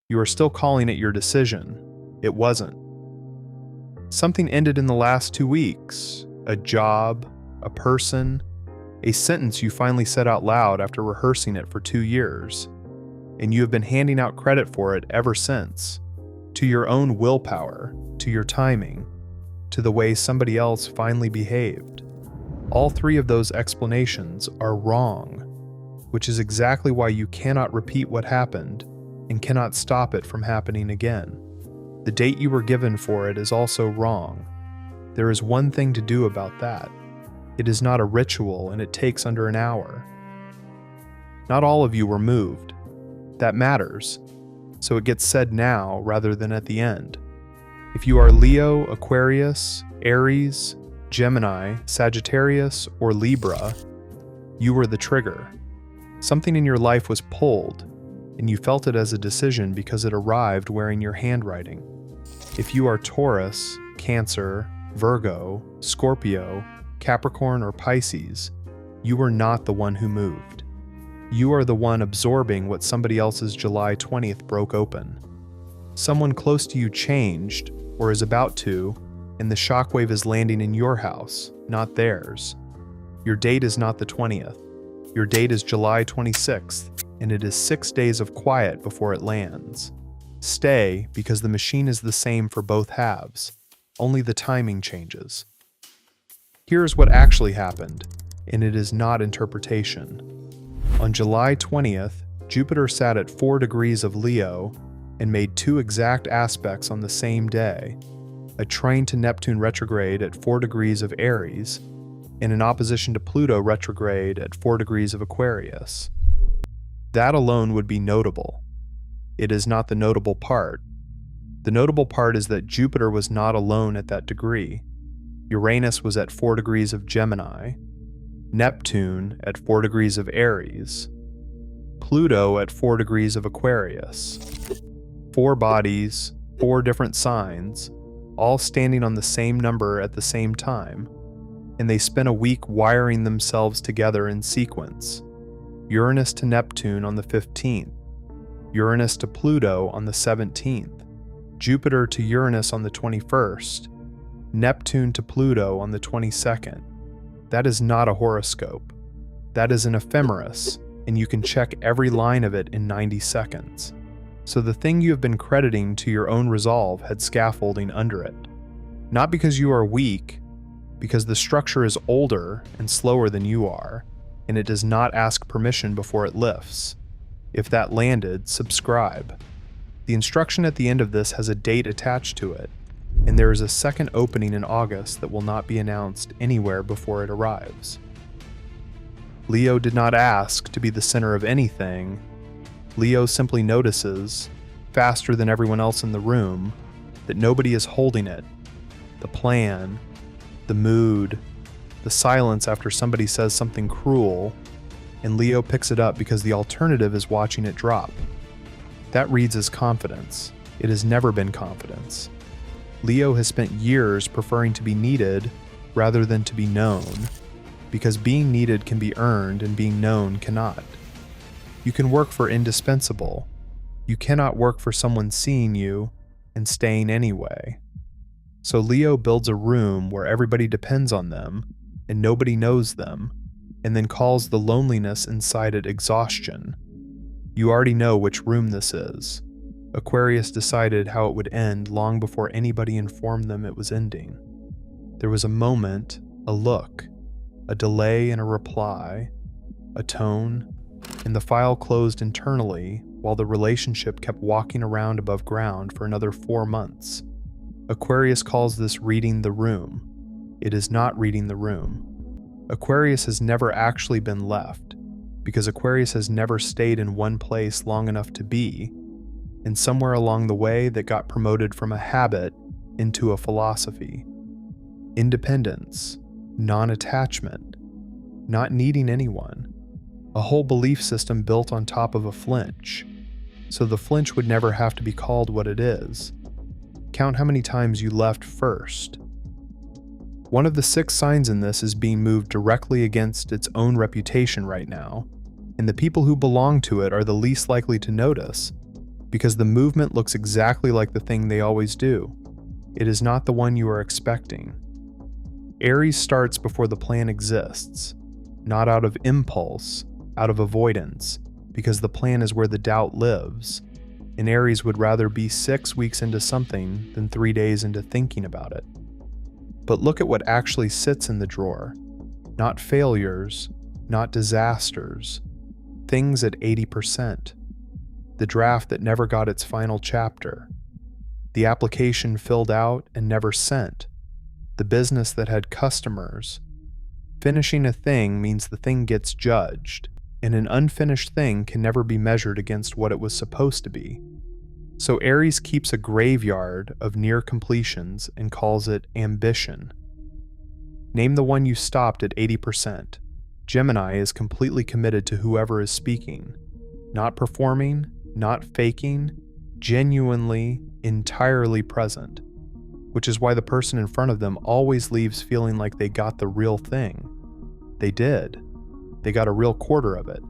You are still calling it your decision. It wasn't. Something ended in the last 2 weeks. A job, a person, a sentence you finally said out loud after rehearsing it for 2 years. And you have been handing out credit for it ever since. To your own willpower, to your timing, to the way somebody else finally behaved. All 3 of those explanations are wrong, which is exactly why you cannot repeat what happened and cannot stop it from happening again. The date you were given for it is also wrong. There is one thing to do about that. It is not a ritual and it takes under an hour. Not all of you were moved. That matters, so it gets said now rather than at the end. If you are Leo, Aquarius, Aries, Gemini, Sagittarius, or Libra, you were the trigger. Something in your life was pulled, and you felt it as a decision because it arrived wearing your handwriting. If you are Taurus, Cancer, Virgo, Scorpio, Capricorn, or Pisces, you were not the one who moved. You are the one absorbing what somebody else's July 20th broke open. Someone close to you changed, or is about to, and the shockwave is landing in your house, not theirs. Your date is not the 20th. Your date is July 26th, and it is 6 days of quiet before it lands. Stay, because the machine is the same for both halves, only the timing changes. Here's what actually happened, and it is not interpretation. On July 20th, Jupiter sat at 4 degrees of Leo and made 2 exact aspects on the same day, a trine to Neptune retrograde at 4 degrees of Aries, and an opposition to Pluto retrograde at 4 degrees of Aquarius. That alone would be notable. It is not the notable part. The notable part is that Jupiter was not alone at that degree. Uranus was at 4 degrees of Gemini, Neptune at 4 degrees of Aries, Pluto at 4 degrees of Aquarius. 4 bodies, 4 different signs, all standing on the same number at the same time, and they spent a week wiring themselves together in sequence. Uranus to Neptune on the 15th, Uranus to Pluto on the 17th, Jupiter to Uranus on the 21st, Neptune to Pluto on the 22nd. That is not a horoscope. That is an ephemeris, and you can check every line of it in 90 seconds. So the thing you have been crediting to your own resolve had scaffolding under it. Not because you are weak, because the structure is older and slower than you are, and it does not ask permission before it lifts. If that landed, subscribe. The instruction at the end of this has a date attached to it, and there is a second opening in August that will not be announced anywhere before it arrives. Leo did not ask to be the center of anything. Leo simply notices, faster than everyone else in the room, that nobody is holding it. The plan, the mood, the silence after somebody says something cruel, and Leo picks it up because the alternative is watching it drop. That reads as confidence. It has never been confidence. Leo has spent years preferring to be needed rather than to be known, because being needed can be earned and being known cannot. You can work for indispensable. You cannot work for someone seeing you and staying anyway. So Leo builds a room where everybody depends on them and nobody knows them, and then calls the loneliness inside it exhaustion. You already know which room this is. Aquarius decided how it would end long before anybody informed them it was ending. There was a moment, a look, a delay in a reply, a tone, and the file closed internally while the relationship kept walking around above ground for another 4 months. Aquarius calls this reading the room. It is not reading the room. Aquarius has never actually been left, because Aquarius has never stayed in one place long enough to be, and somewhere along the way that got promoted from a habit into a philosophy. Independence, non-attachment, not needing anyone, a whole belief system built on top of a flinch, so the flinch would never have to be called what it is. Count how many times you left first. One of the 6 signs in this is being moved directly against its own reputation right now, and the people who belong to it are the least likely to notice, because the movement looks exactly like the thing they always do. It is not the one you are expecting. Aries starts before the plan exists, not out of impulse, out of avoidance, because the plan is where the doubt lives, and Aries would rather be 6 weeks into something than 3 days into thinking about it. But look at what actually sits in the drawer. Not failures, not disasters, things at 80%. The draft that never got its final chapter. The application filled out and never sent. The business that had customers. Finishing a thing means the thing gets judged, and an unfinished thing can never be measured against what it was supposed to be. So Aries keeps a graveyard of near completions and calls it ambition. Name the one you stopped at 80%. Gemini is completely committed to whoever is speaking, not performing, not faking, genuinely, entirely present, which is why the person in front of them always leaves feeling like they got the real thing. They did. They got a real quarter of it.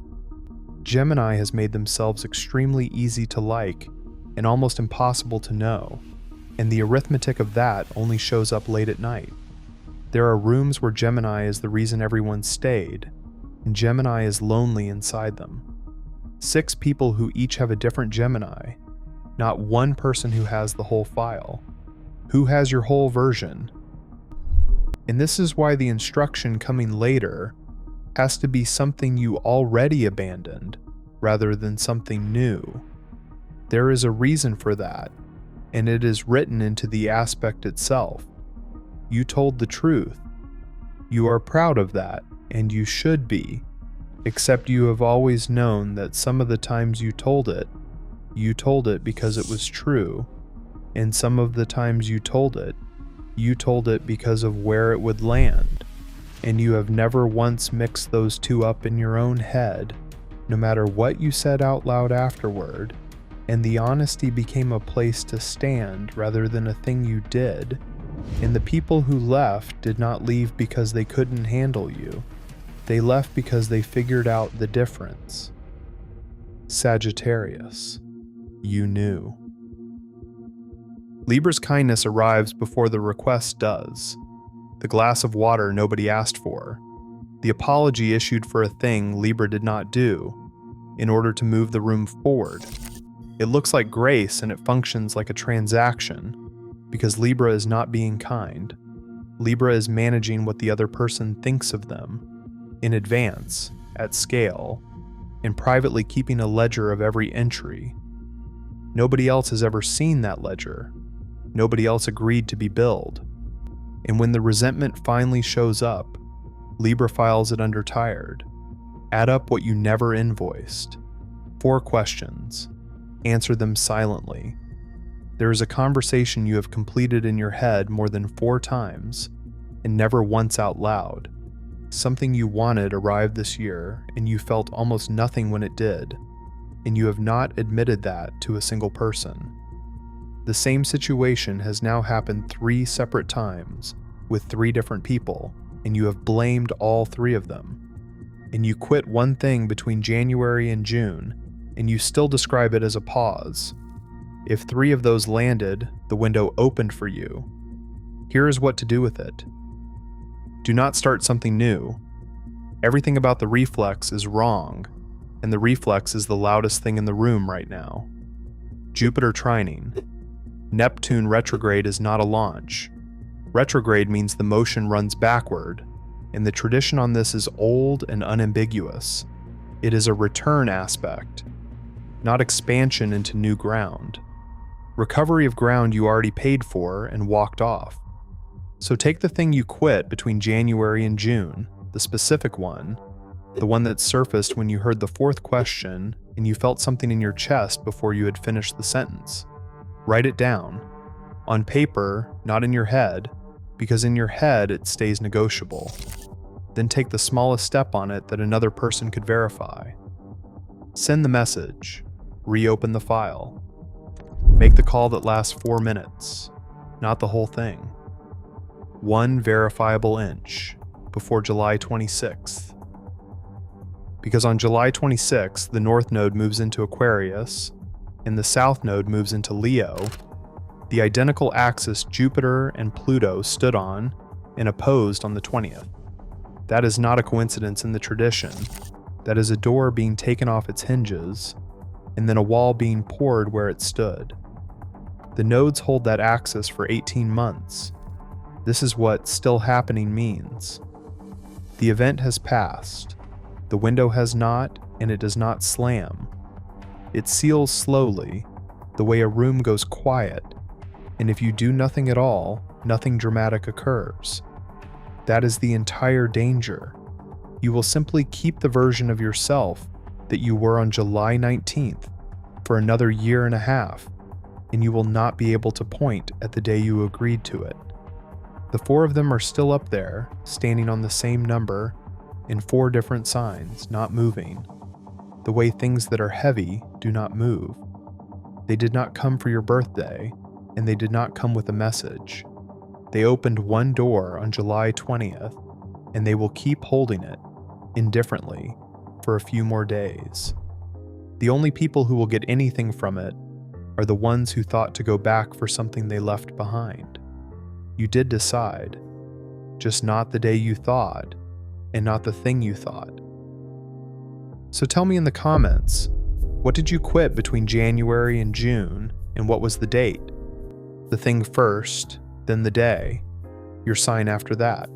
Gemini has made themselves extremely easy to like and almost impossible to know, and the arithmetic of that only shows up late at night. There are rooms where Gemini is the reason everyone stayed, and Gemini is lonely inside them. 6 people who each have a different Gemini, not one person who has the whole file. Who has your whole version? And this is why the instruction coming later has to be something you already abandoned rather than something new. There is a reason for that, and it is written into the aspect itself. You told the truth. You are proud of that, and you should be, except you have always known that some of the times you told it because it was true, and some of the times you told it because of where it would land, and you have never once mixed those two up in your own head, no matter what you said out loud afterward, and the honesty became a place to stand rather than a thing you did, and the people who left did not leave because they couldn't handle you. They left because they figured out the difference. Sagittarius, you knew. Libra's kindness arrives before the request does. The glass of water nobody asked for. The apology issued for a thing Libra did not do, in order to move the room forward. It looks like grace and it functions like a transaction, because Libra is not being kind. Libra is managing what the other person thinks of them, in advance, at scale, and privately keeping a ledger of every entry. Nobody else has ever seen that ledger. Nobody else agreed to be billed. And when the resentment finally shows up, Libra files it under tired. Add up what you never invoiced. 4 questions. Answer them silently. There is a conversation you have completed in your head more than 4 times, and never once out loud. Something you wanted arrived this year, and you felt almost nothing when it did, and you have not admitted that to a single person. The same situation has now happened 3 separate times, with 3 different people, and you have blamed all 3 of them. And you quit one thing between January and June, and you still describe it as a pause. If 3 of those landed, the window opened for you. Here is what to do with it. Do not start something new. Everything about the reflex is wrong, and the reflex is the loudest thing in the room right now. Jupiter trining. Neptune retrograde is not a launch. Retrograde means the motion runs backward, and the tradition on this is old and unambiguous. It is a return aspect, not expansion into new ground. Recovery of ground you already paid for and walked off. So take the thing you quit between January and June, the specific one, the one that surfaced when you heard the 4th question and you felt something in your chest before you had finished the sentence. Write it down. On paper, not in your head, because in your head it stays negotiable. Then take the smallest step on it that another person could verify. Send the message. Reopen the file. Make the call that lasts 4 minutes, not the whole thing. 1 verifiable inch before July 26th. Because on July 26th, the North Node moves into Aquarius, and the south node moves into Leo, the identical axis Jupiter and Pluto stood on and opposed on the 20th. That is not a coincidence in the tradition. That is a door being taken off its hinges, and then a wall being poured where it stood. The nodes hold that axis for 18 months. This is what still happening means. The event has passed. The window has not, and it does not slam. It seals slowly, the way a room goes quiet, and if you do nothing at all, nothing dramatic occurs. That is the entire danger. You will simply keep the version of yourself that you were on July 19th for another year and a half, and you will not be able to point at the day you agreed to it. The four of them are still up there, standing on the same number, in four different signs, not moving. The way things that are heavy do not move. They did not come for your birthday, and they did not come with a message. They opened one door on July 20th, and they will keep holding it, indifferently, for a few more days. The only people who will get anything from it are the ones who thought to go back for something they left behind. You did decide, just not the day you thought, and not the thing you thought. So tell me in the comments, what did you quit between January and June, and what was the date? The thing first, then the day, your sign after that.